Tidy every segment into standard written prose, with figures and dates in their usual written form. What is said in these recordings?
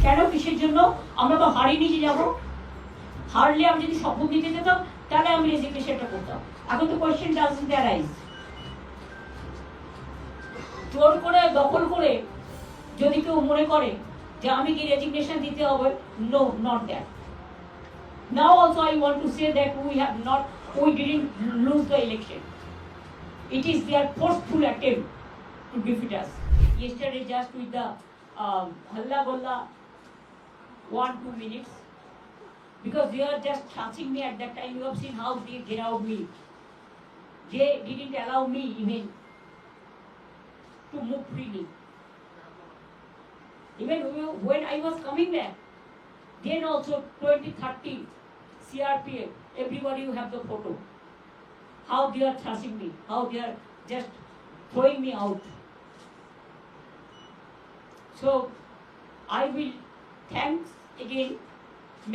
কেন, কিসের জন্য? আমরা তো হারিয়ে নিয়ে যাবো। হারলে আমি যদি শপথ দিতে যেতাম তাহলে আমি রেজিগনেশনটা করতাম। এখন তো কোয়েশ্চেন ডাজন্ট অ্যারাইজ। জোর করে দখল করে যদি কেউ মনে করে যে আমি কি রেজিগনেশন দিতে হবে, no, not that. Now also I want to say that we didn't lose the election. It is their forceful attempt to defeat us. Yesterday, just with the halla golla 1-2 minutes, because they are just touching me at that time. You have seen how they get out me. They didn't allow me even to move freely. Even when I was coming back, then also 20-30 CRPF, everybody you have the photo. How they are thrashing me, how they are just throwing me out. So I will thanks again,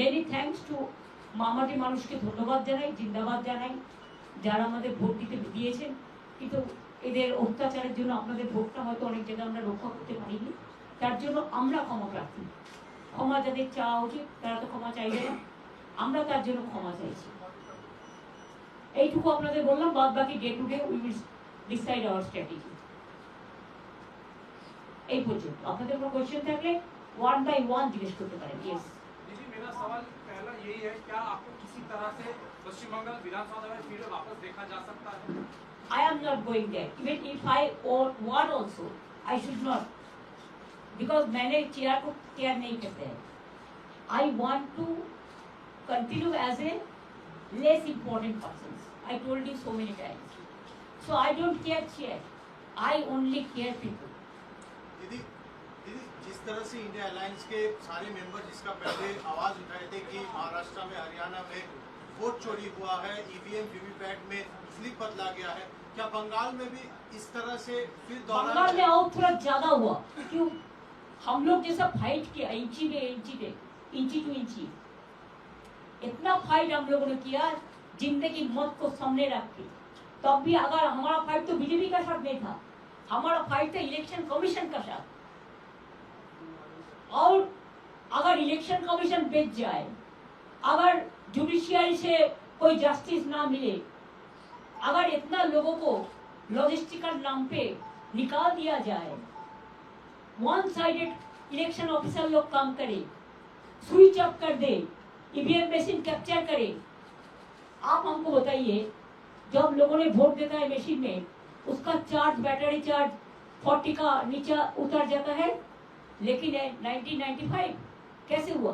many thanks to মামাটি মানুষকে ধন্যবাদ জানাই, জিন্দাবাদ জানাই, যারা আমাদের vote দিয়েছেন। কিন্তু এদের অত্যাচারের জন্য আপনাদের ভোটটা হয়তো অনেক জায়গায় আমরা রক্ষা করতে পারিনি, তার জন্য আমরা ক্ষমা প্রার্থী। ক্ষমা যাদের চাওয়া উচিত তারা তো ক্ষমা চাইবে না, আমরা তার জন্য ক্ষমা চাইছি। এইটুকু আপনাদের বললাম, বাদ বাকি day to day we will decide our strategy. এই পর্যন্ত আপনাদের কোনো কোয়েশ্চেন থাকলে 1 by 1 জিজ্ঞেস করতে পারেন। यस दीदी, मेरा सवाल पहला यही है, क्या आपको किसी तरह से पश्चिम बंगाल विधानसभा में फिर वापस देखा जा सकता है? I am not going there. Even if I want also, I should not, because मैंने चेयर को केयर नहीं करते हैं। I want to continue as a less important person. I told you so many times. So I don't care chair. I only care people. दीदी, जिस तरह से India alliance के सारे मेंबर जिसका पहले आवाज उठाए थे कि महाराष्ट्र में, हरियाणा में वोट चोरी हुआ है, ईवीएम वीवीपैट में स्लिप बदला गया है, क्या बंगाल में भी इस तरह से फिर बंगाल में और थोड़ा ज्यादा हुआ। क्यों? हम लोग जैसा फाइट किया इंची टू इंची, इतना फाइट हम लोगों ने किया जिंदगी मौत को सामने रख के। तब भी अगर हमारा फाइट तो बीजेपी का साथ नहीं था, हमारा फाइट था इलेक्शन कमीशन का साथ। और अगर इलेक्शन कमीशन बेच जाए, अगर जुडिशियरी से कोई जस्टिस ना मिले, अगर इतना लोगों को लॉजिस्टिकल नाम पे निकाल दिया जाए, वन साइडेड इलेक्शन ऑफिसर लोग काम करे, स्विच ऑफ कर दे, ईवीएम मशीन कैप्चर करे। आप हमको बताइए, जब लोगों ने वोट देता है मशीन में, उसका चार्ज, बैटरी चार्ज 40 का नीचे उतर जाता है, लेकिन 1995 कैसे हुआ?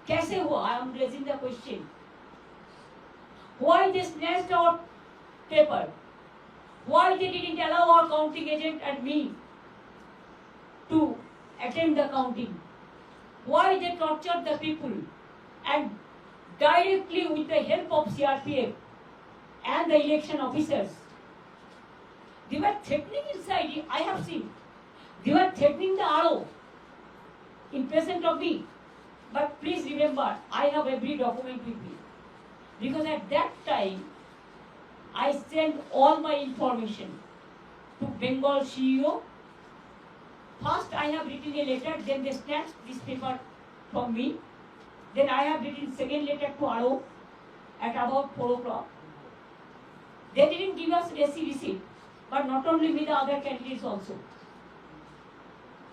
कैसे हुआ? I am raising the question. Why they snatched our paper? Why they didn't allow our counting agent and me to attend the counting? Why they tortured the people and directly with the help of CRPF and the election officers? They were threatening inside. I have seen. They were threatening the RO in presence of me. But please remember, I have every document with me. Because at that time, I sent all my information to Bengal CEO. First, I have written a letter, then they snatched this paper from me. Then I have written second letter to RO at about 4 o'clock. They didn't give us receipt, but not only me, the other candidates also.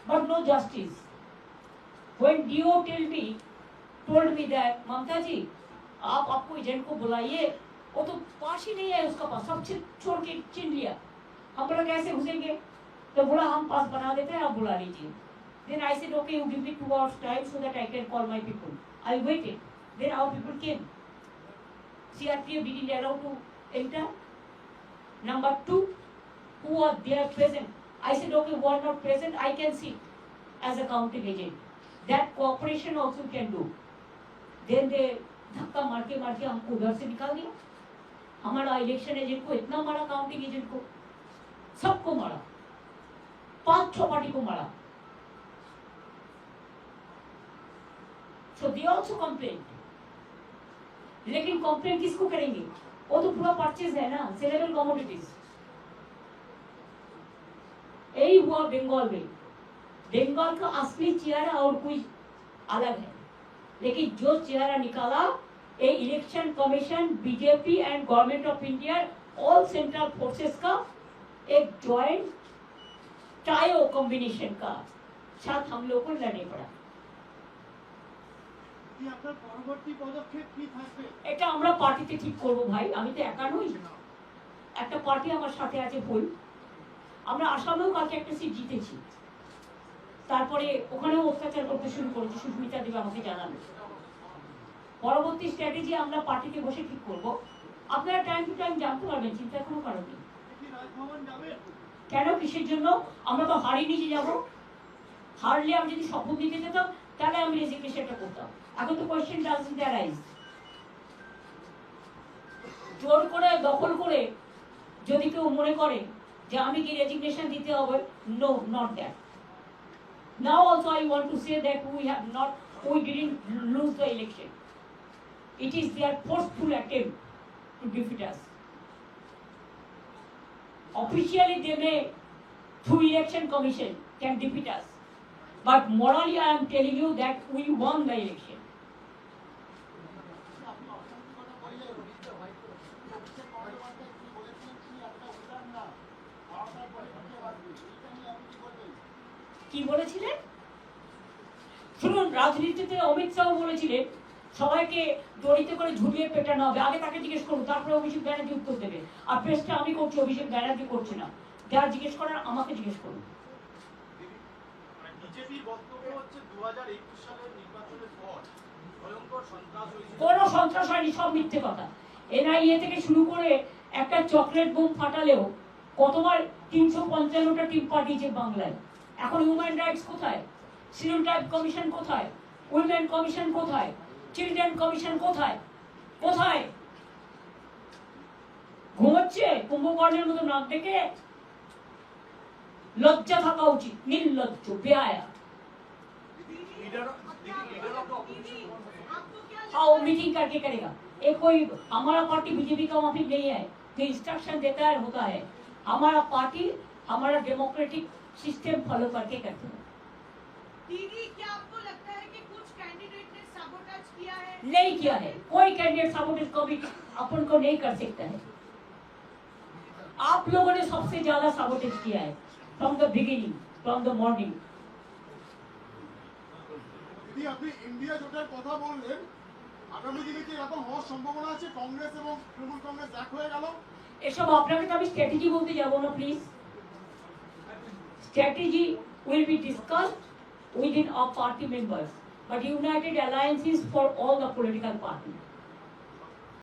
But no justice. When DO told me that, Mamta ji, आप आपको agent को बुलाइए, वो तो पास ही नहीं है, उसका पास सब छोड़ के छीन लिया। हम बोला कैसे घुसेंगे? तो बोला हम पास बना देते हैं, आप बुला लीजिए। Then I said, okay, you give me 2 hours time so that I can call my people. I waited. Then our people came. CRPF didn't allow to enter. Number 2, who was there present? I said, okay, who are not present, I can sit as a counting agent. That cooperation also can do. Then they धक्का मार के हमको उधर से निकाल दिया। हमारा election agent को इतना मारा, काउंटिंग एजेंट को, सबको मारा, 5-6 पार्टी को मारा। So they also complained. लेकिन कंप्लेंट किसको करेंगे? वो तो पूरा परचेज है ना, सेलेबल कमोडिटीज। यही हुआ बंगाल में। बंगाल का असली चेहरा और कोई अलग है, लेकिन जो चेहरा निकाला ये election commission, BJP and government of India, all central forces का एक जॉइंट टायो कॉम्बिनेशन का साथ हम लोग को लड़ने पड़ा। এটা আমরা পার্টিতে ঠিক করব ভাই, আমি তো একা নই, একটা পার্টি আমার সাথে আছে ভুল। আমরা আসামেও কালকে একটা সিট জিতেছি, তারপরে ওখানেও অত্যাচার করতে শুরু করেছে, সুস্মিতা দেব আমাকে জানালো। পরবর্তী স্ট্র্যাটেজি আমরা পার্টিতে বসে ঠিক করব। আপনারা টাইম টু টাইম জানতে পারবেন, চিন্তা কোনো কারণ নেই। কেন, কিসের জন্য? আমরা তো হারিয়ে নিয়ে যাব। হারলে আমি যদি শপথ দিতে যেতাম তাহলে আমি রেজিগনেশনটা করতাম। এখন তো কোয়েশ্চেন ডাজন্ট অ্যারাইজ। জোর করে দখল করে যদি কেউ মনে করে যে আমি কি রেজিগনেশন দিতে হবে, no, not that. Now also I want to say that we didn't lose the election. It is their forceful attempt to defeat us. Officially they may, through election commission, can defeat us. But morally I am telling you that we won the election. কি বলেছিলেন শুনুন, রাজনীতিতে অমিত শাহ বলেছিলেন সবাইকে দড়িতে করে ঝুলিয়ে পেটানো হবে। আগে তাকে জিজ্ঞেস করুন, তারপরে অভিষেক ব্যানার্জি উত্তর দেবে। আর প্রেসটা আমি করছি, অভিষেক ব্যানার্জি করছে না। যারা জিজ্ঞেস করার আমাকে জিজ্ঞেস করুন। বিজেপির বক্তব্য হচ্ছে 2021 সালের নির্বাচনের পর ভয়ঙ্কর সন্ত্রাস হয়েছে। কোনো সন্ত্রাস হয়নি, সব মিথ্যে কথা। এনআইএ থেকে শুরু করে একটা চকলেট বোম ফাটালেও কতবার 355টা টিম পাঠিয়েছে বাংলায়। এখন হিউম্যান রাইটস কোথায়? শিডিউল ট্রাইব কমিশন কোথায়? উইমেন কমিশন কোথায়? চিলড্রেন কমিশন কোথায়? কোথায়? ঘুমোচ্ছে কুম্ভকর্ণের মতো নাক ডেকে। লজ্জা থাকা উচিত, নির্লজ্জ, বেহায়া। हाँ, वो मीटिंग करके करेगा। ये कोई हमारा पार्टी बीजेपी का माफिक नहीं है जो इंस्ट्रक्शन देता है होता है। हमारा पार्टी हमारा डेमोक्रेटिक सिस्टम फॉलो करके करते हैं। दीदी, क्या आपको लगता है कि कुछ कैंडिडेट ने सबोटाज किया है? नहीं किया है, कोई कैंडिडेट सबोटेज को भी अपन को नहीं कर सकता है। आप लोगों ने सबसे ज्यादा सबोटेज किया है from the beginning, from the morning. দিদি, আপনি ইন্ডিয়া জোটের কথা বললেন, আগামী দিনে কি এরকম হওয়ার সম্ভাবনা আছে? কংগ্রেস এবং তৃণমূল কংগ্রেস এক হয়ে গেল। এসব আপনাকে তো আমি স্ট্র্যাটেজি বলতে যাব না, please. Strategy will be discussed within our party members, but united alliance is for all the political parties.